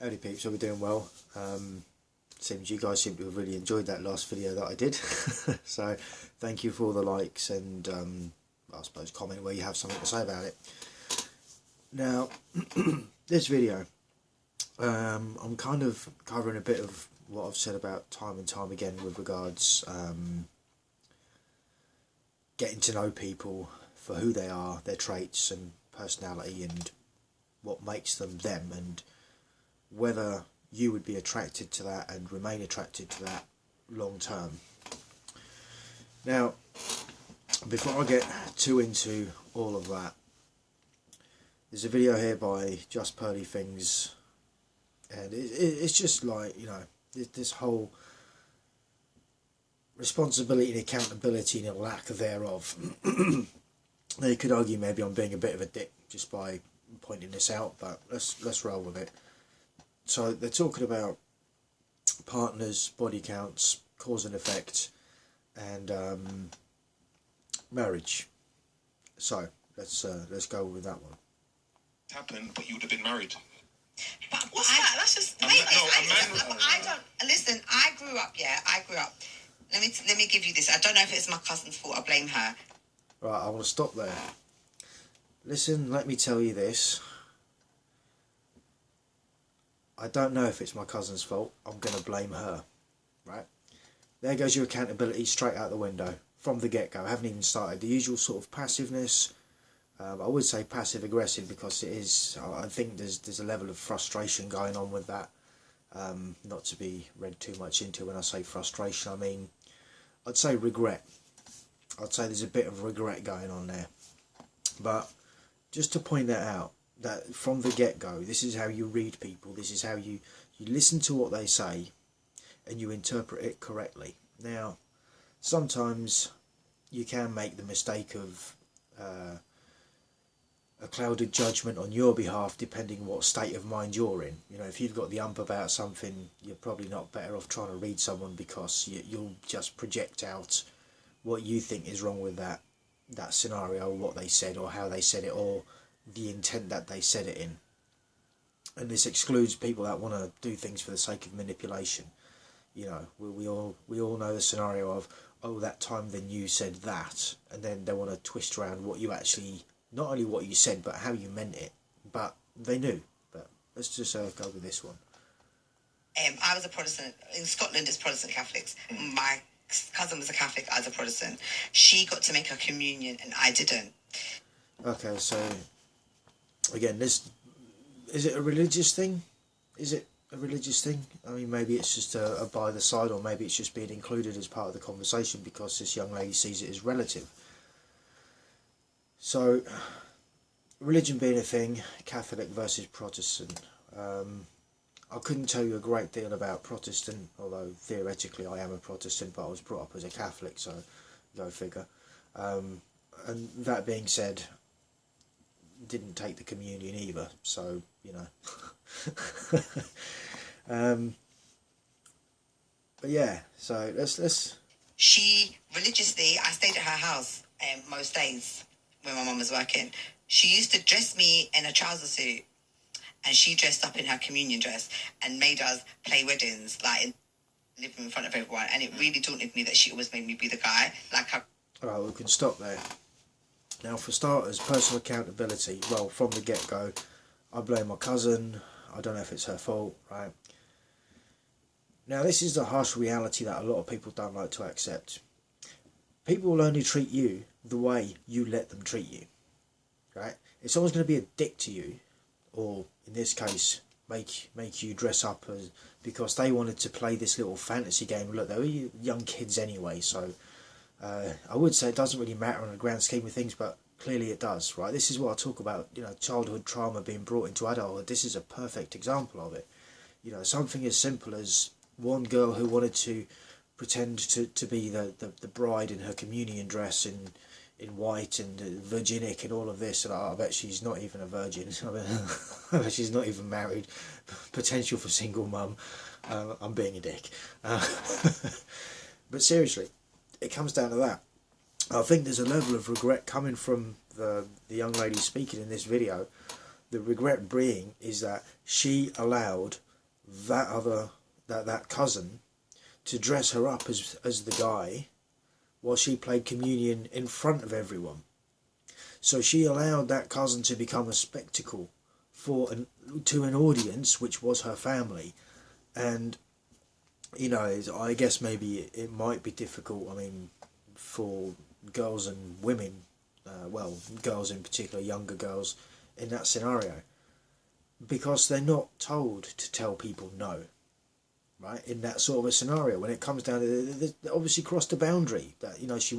Howdy peeps, hope we're doing well. Seems you guys seem to have really enjoyed that last video that I did. So thank you for all the likes and I suppose comment where you have something to say about it. Now this video, I'm kind of covering a bit of what I've said about time and time again with regards getting to know people for who they are, their traits and personality and what makes them them, and whether you would be attracted to that and remain attracted to that long term. Now, before I get too into all of that, there's a video here by Just Pearly Things, and it's just like, you know, this whole responsibility and accountability and a lack thereof. Now you could argue maybe I'm being a bit of a dick just by pointing this out, but let's roll with it. So they're talking about partners, body counts, cause and effect, and marriage. So let's go with that one. Happened, but you would have been married. But what's that? That's just wait. I don't listen. I grew up. Let me give you this. I don't know if it's my cousin's fault. I blame her. Right, I want to stop there. Listen, let me tell you this. I don't know if it's my cousin's fault. I'm going to blame her. Right? There goes your accountability straight out the window from the get-go. I haven't even started. The usual sort of passiveness. I would say passive-aggressive because it is. I think there's a level of frustration going on with that. Not to be read too much into when I say frustration. I mean, I'd say regret. I'd say there's a bit of regret going on there. But just to point that out, that from the get-go, this is how you read people, this is how you listen to what they say and you interpret it correctly. Now, sometimes you can make the mistake of a clouded judgment on your behalf depending what state of mind you're in. You know, if you've got the ump about something, you're probably not better off trying to read someone because you'll just project out what you think is wrong with that scenario, or what they said, or how they said it, or the intent that they said it in. And this excludes people that want to do things for the sake of manipulation. You know, we all know the scenario of, oh, that time then you said that, and then they want to twist around what you actually, not only what you said but how you meant it, but they knew. But let's just go with this one. I was a Protestant. In Scotland it's Protestant Catholics. My cousin was a Catholic, I was a Protestant. She got to make her communion and I didn't. Okay, so again, is it a religious thing? Is it a religious thing? I mean, maybe it's just a by the side, or maybe it's just being included as part of the conversation because this young lady sees it as relative. So, religion being a thing, Catholic versus Protestant. I couldn't tell you a great deal about Protestant, although theoretically I am a Protestant, but I was brought up as a Catholic, so go figure. And that being said, didn't take the communion either, so you know. But yeah, so let's. She religiously, I stayed at her house most days when my mum was working. She used to dress me in a trouser suit, and she dressed up in her communion dress and made us play weddings, like living in front of everyone. And it really daunted me that she always made me be the guy, like her. All right, we can stop there. Now, for starters, personal accountability. Well, from the get-go, I blame my cousin. I don't know if it's her fault, right? Now, this is the harsh reality that a lot of people don't like to accept. People will only treat you the way you let them treat you, right? If someone's going to be a dick to you, or in this case, make you dress up as because they wanted to play this little fantasy game. Look, they were young kids anyway, so I would say it doesn't really matter in the grand scheme of things, but clearly it does, right? This is what I talk about, you know, childhood trauma being brought into adulthood. This is a perfect example of it. You know, something as simple as one girl who wanted to pretend to be the bride in her communion dress in white and virginic and all of this, and I bet she's not even a virgin. I bet she's not even married. Potential for single mum. I'm being a dick. But seriously, it comes down to that. I think there's a level of regret coming from the young lady speaking in this video. The regret being is that she allowed that cousin to dress her up as the guy while she played communion in front of everyone. So she allowed that cousin to become a spectacle to an audience which was her family. And you know, I guess maybe it might be difficult, I mean, for girls and women, well, girls in particular, younger girls, in that scenario, because they're not told to tell people no, right? In that sort of a scenario, when it comes down to they obviously crossed the boundary. That, you know, she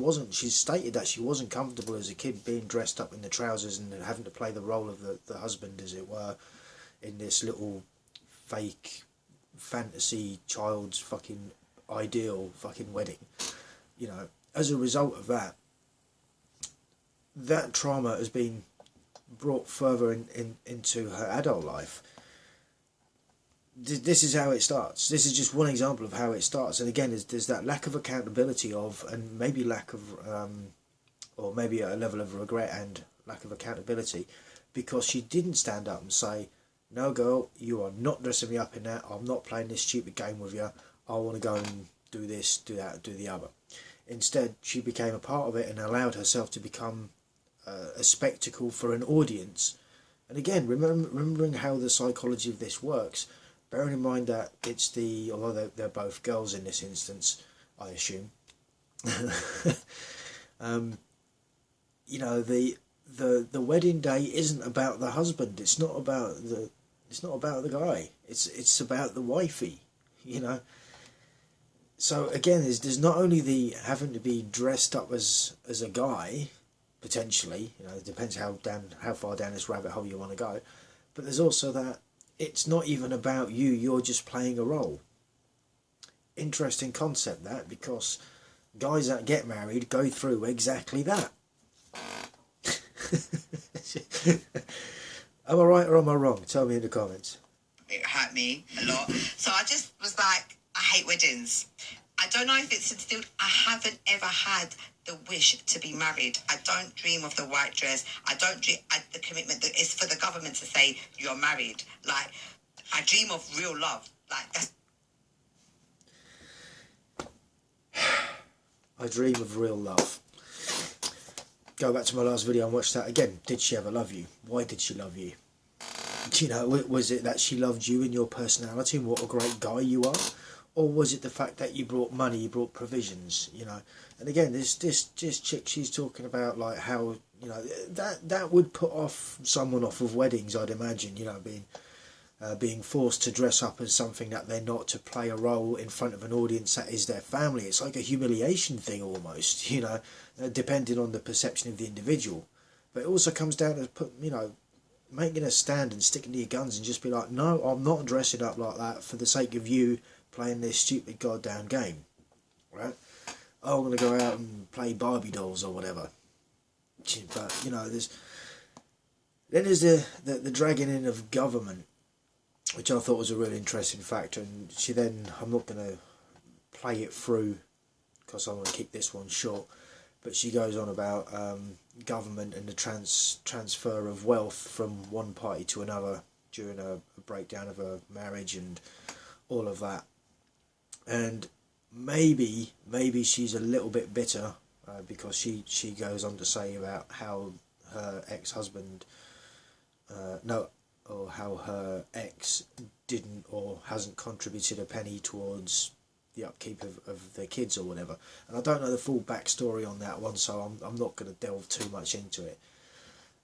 stated that she wasn't comfortable as a kid being dressed up in the trousers and having to play the role of the husband, as it were, in this little fake fantasy child's fucking ideal fucking wedding. You know, as a result of that, that trauma has been brought further into her adult life. This is how it starts. This is just one example of how it starts. And again, there's that lack of accountability and maybe lack of, or maybe a level of regret and lack of accountability, because she didn't stand up and say, no girl, you are not dressing me up in that, I'm not playing this stupid game with you, I want to go and do this, do that, do the other. Instead, she became a part of it and allowed herself to become a spectacle for an audience. And again, remembering how the psychology of this works, bearing in mind that it's although they're both girls in this instance, I assume, you know, the wedding day isn't about the husband. It's not about the guy. It's about the wifey, you know. So again, there's not only the having to be dressed up as a guy, potentially, you know, it depends how far down this rabbit hole you want to go, but there's also that it's not even about you, you're just playing a role. Interesting concept, that, because guys that get married go through exactly that. Am I right or am I wrong? Tell me in the comments. It hurt me a lot. So I just was like, I hate weddings. I don't know if it's instilled. I haven't ever had the wish to be married. I don't dream of the white dress. I don't dream the commitment that is for the government to say you're married. Like, I dream of real love. Like, that's... I dream of real love. Go back to my last video and watch that again. Did she ever love you? Why did she love you? You know, was it that she loved you and your personality and what a great guy you are? Or was it the fact that you brought money, you brought provisions, you know? And again, this chick, she's talking about like how, you know, that would put someone off of weddings, I'd imagine, you know, being forced to dress up as something that they're not, to play a role in front of an audience that is their family. It's like a humiliation thing almost, you know, depending on the perception of the individual. But it also comes down to, you know, making a stand and sticking to your guns and just be like, no, I'm not dressing up like that for the sake of you playing this stupid goddamn game, right? Oh, I'm going to go out and play Barbie dolls or whatever. But, you know, then there's the dragging in of government, which I thought was a really interesting factor. And I'm not going to play it through because I want to keep this one short, but she goes on about government and the transfer of wealth from one party to another during a breakdown of a marriage and all of that. And maybe she's a little bit bitter because she goes on to say about how her ex-husband how her ex didn't or hasn't contributed a penny towards the upkeep of their kids or whatever. And I don't know the full backstory on that one, so I'm not going to delve too much into it.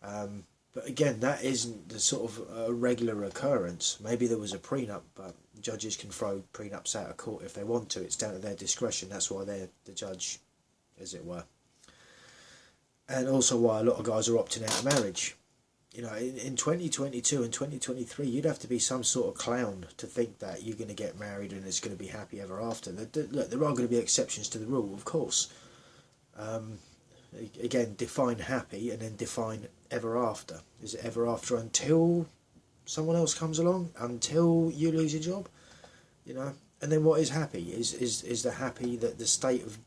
But again, that isn't the sort of a regular occurrence. Maybe there was a prenup, but judges can throw prenups out of court if they want to. It's down to their discretion. That's why they're the judge, as it were. And also why a lot of guys are opting out of marriage. You know, in 2022 and 2023, you'd have to be some sort of clown to think that you're going to get married and it's going to be happy ever after. Look, there are going to be exceptions to the rule, of course. Again, define happy and then define ever after. Is it ever after until someone else comes along? Until you lose your job? You know? And then what is happy? Is the happy that the state of...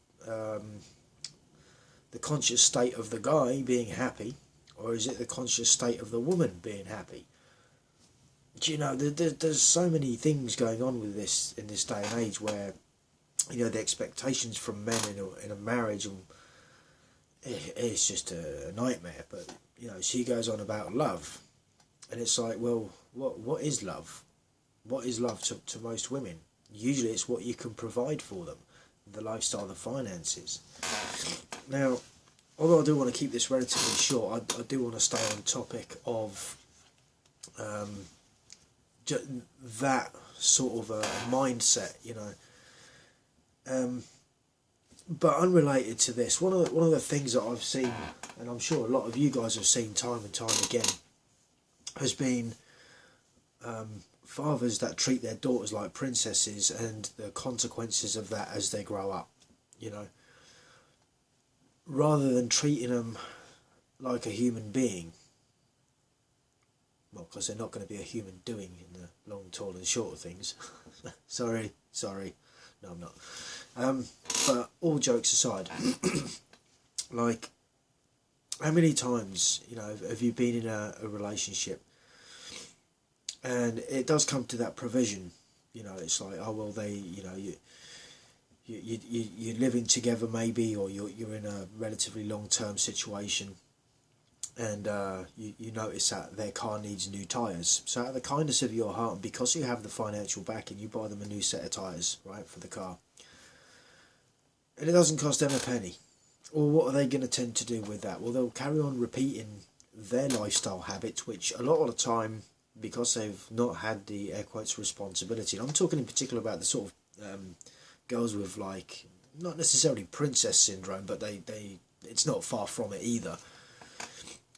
the conscious state of the guy being happy, or is it the conscious state of the woman being happy? do you know, there's so many things going on with this in this day and age where, you know, the expectations from men in a marriage, and it's just a nightmare. But, you know, she goes on about love, and it's like, well, what is love? What is love to most women? Usually it's what you can provide for them, the lifestyle, the finances. Now, although I do want to keep this relatively short, I do want to stay on topic of that sort of a mindset, you know. But unrelated to this, one of the things that I've seen, and I'm sure a lot of you guys have seen time and time again, has been fathers that treat their daughters like princesses, and the consequences of that as they grow up, you know, rather than treating them like a human being. Well, because they're not going to be a human doing in the long, tall and short of things. sorry, no I'm not. But all jokes aside, like, how many times, you know, have you been in a relationship and it does come to that provision, you know, it's like, oh well, they, you know, you're living together maybe, or you're in a relatively long-term situation, and you notice that their car needs new tyres. So out of the kindness of your heart, and because you have the financial backing, you buy them a new set of tyres, right, for the car. And it doesn't cost them a penny. Well, what are they going to tend to do with that? Well, they'll carry on repeating their lifestyle habits, which a lot of the time, because they've not had the air quotes responsibility, and I'm talking in particular about the sort of girls with, like, not necessarily princess syndrome, but they it's not far from it either.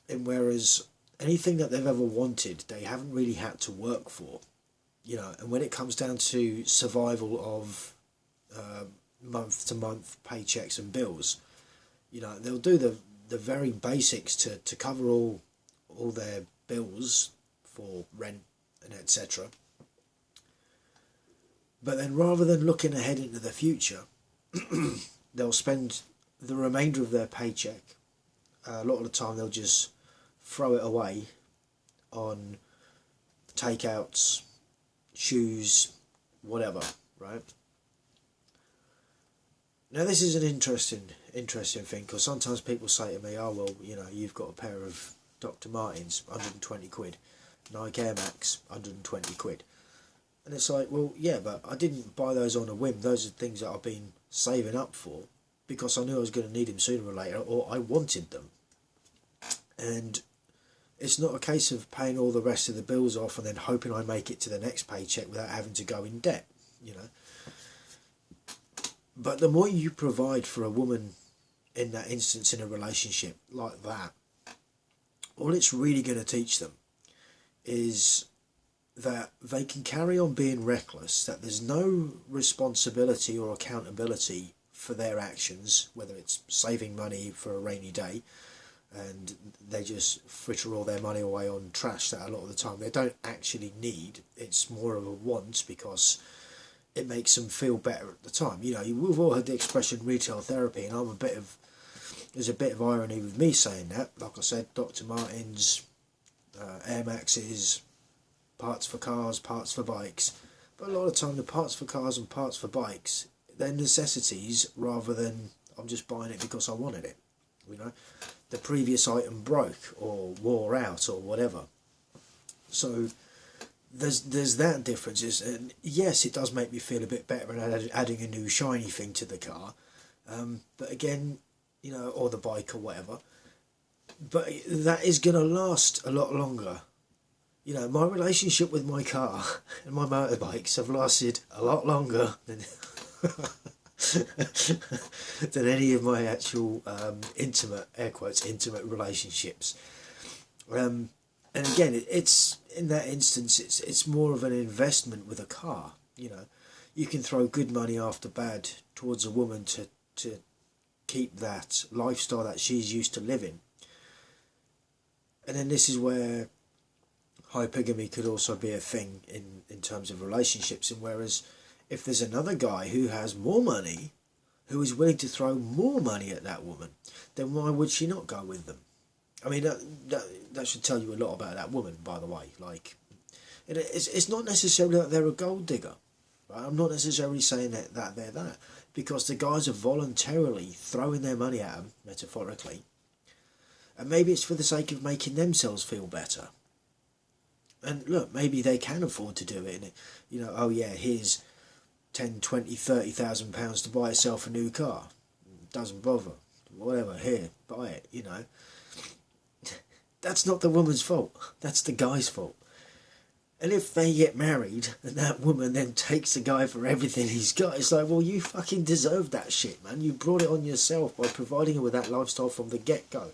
And whereas anything that they've ever wanted, they haven't really had to work for, you know. And when it comes down to survival of month to month paychecks and bills, you know, they'll do the very basics to cover all their bills for rent and etc. But then, rather than looking ahead into the future, they'll spend the remainder of their paycheck, a lot of the time they'll just throw it away on takeouts, shoes, whatever, right? Now this is an interesting thing, because sometimes people say to me, oh well, you know, you've got a pair of Dr. Martens, 120 quid, Nike Air Max, 120 quid. And it's like, well, yeah, but I didn't buy those on a whim. Those are things that I've been saving up for because I knew I was going to need them sooner or later, or I wanted them. And it's not a case of paying all the rest of the bills off and then hoping I make it to the next paycheck without having to go in debt, you know. But the more you provide for a woman in that instance in a relationship like that, all it's really going to teach them is that they can carry on being reckless, that there's no responsibility or accountability for their actions, whether it's saving money for a rainy day, and they just fritter all their money away on trash that a lot of the time they don't actually need. It's more of a want because it makes them feel better at the time. You know, we've all heard the expression retail therapy, and there's a bit of irony with me saying that. Like I said, Dr. Martens, Air Maxes, parts for cars, parts for bikes. But a lot of the time the parts for cars and parts for bikes, they're necessities rather than I'm just buying it because I wanted it. You know, the previous item broke or wore out or whatever. So there's that difference. And yes, it does make me feel a bit better in adding a new shiny thing to the car. But again, you know, or the bike or whatever. But that is going to last a lot longer. You know, my relationship with my car and my motorbikes have lasted a lot longer than than any of my actual intimate, air quotes, intimate relationships. And again, it's in that instance, it's more of an investment with a car. You know, you can throw good money after bad towards a woman to keep that lifestyle that she's used to living. And then this is where hypergamy could also be a thing in terms of relationships. And whereas if there's another guy who has more money, who is willing to throw more money at that woman, then why would she not go with them? I mean, that should tell you a lot about that woman, by the way. Like, It's not necessarily that they're a gold digger. Right? I'm not necessarily saying that they're that, because the guys are voluntarily throwing their money at them, metaphorically, and maybe it's for the sake of making themselves feel better. And look, maybe they can afford to do it. And you know, oh yeah, here's 10, 20, 30,000 pounds to buy yourself a new car. Doesn't bother. Whatever, here, buy it, you know. That's not the woman's fault. That's the guy's fault. And if they get married and that woman then takes the guy for everything he's got, it's like, well, you fucking deserve that shit, man. You brought it on yourself by providing her with that lifestyle from the get-go.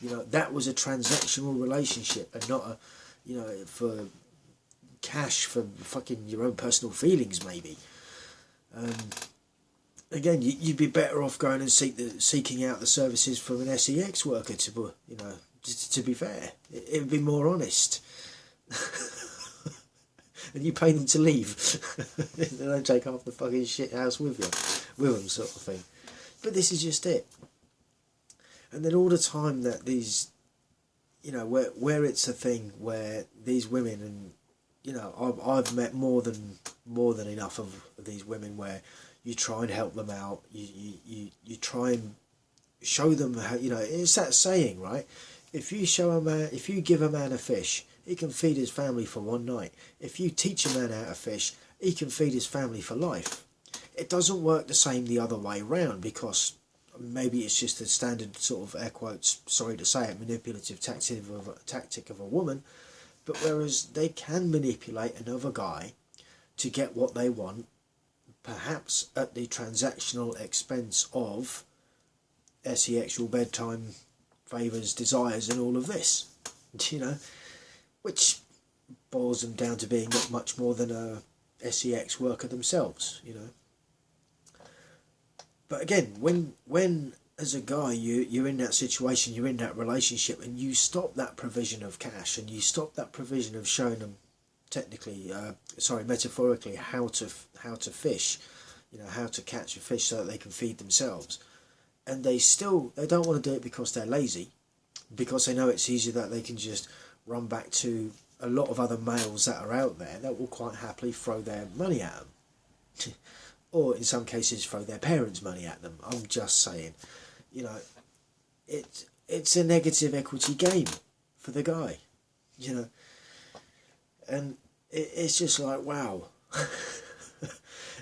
You know, that was a transactional relationship and not a, you know, for cash, for fucking your own personal feelings, maybe. Again, you'd be better off going and seeking out the services from an SEX worker, you know, to be fair. It would be more honest. And you pay them to leave. They don't take half the fucking shit house with them, sort of thing. But this is just it. And then all the time that these, you know, where it's a thing where these women, and you know, I've met more than enough of these women where you try and help them out. You try and show them how, you know, it's that saying, right? If you give a man a fish, he can feed his family for one night. If you teach a man how to fish, he can feed his family for life. It doesn't work the same the other way around, because maybe it's just a standard sort of, air quotes, sorry to say it, manipulative tactic of a woman, but whereas they can manipulate another guy to get what they want, perhaps at the transactional expense of sexual bedtime favours, desires and all of this, you know, which boils them down to being not much more than a sex worker themselves, you know. But again, when as a guy you're in that situation, you're in that relationship, and you stop that provision of cash, and you stop that provision of showing them metaphorically how to fish, you know, how to catch a fish so that they can feed themselves, and they don't want to do it because they're lazy, because they know it's easier that they can just run back to a lot of other males that are out there that will quite happily throw their money at them. Or in some cases throw their parents' money at them. I'm just saying, you know, it's a negative equity game for the guy, you know, and it's just like, wow.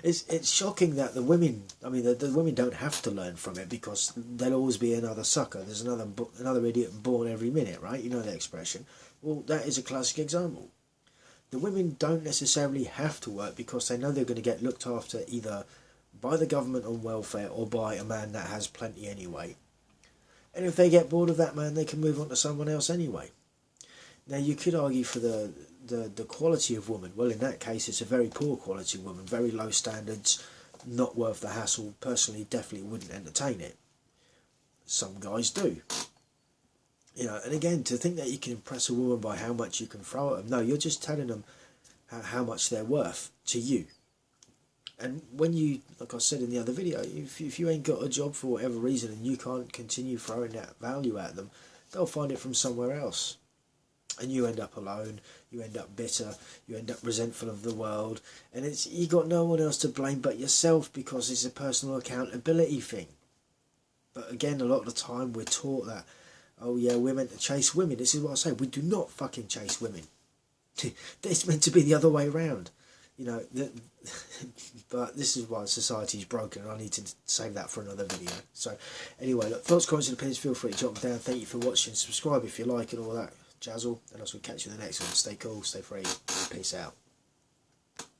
It's shocking that the women, I mean, the women don't have to learn from it, because there'll always be another sucker. There's another idiot born every minute, right? You know the expression. Well, that is a classic example. The women don't necessarily have to work, because they know they're going to get looked after either by the government on welfare or by a man that has plenty anyway. And if they get bored of that man, they can move on to someone else anyway. Now, you could argue for the quality of woman. Well, in that case, it's a very poor quality woman, very low standards, not worth the hassle. Personally, definitely wouldn't entertain it. Some guys do. You know, and again, to think that you can impress a woman by how much you can throw at them, no, you're just telling them how much they're worth to you. And when you, like I said in the other video, if you ain't got a job for whatever reason and you can't continue throwing that value at them, they'll find it from somewhere else. And you end up alone, you end up bitter, you end up resentful of the world, and you got no one else to blame but yourself, because it's a personal accountability thing. But again, a lot of the time we're taught that, oh yeah, we're meant to chase women. This is what I say, we do not fucking chase women. It's meant to be the other way around. You know, but this is why society's broken, and I need to save that for another video. So anyway, look, thoughts, comments and opinions, feel free to jot them down. Thank you for watching, subscribe if you like, and all that jazzle, and I'll catch you in the next one. Stay cool, stay free, peace out.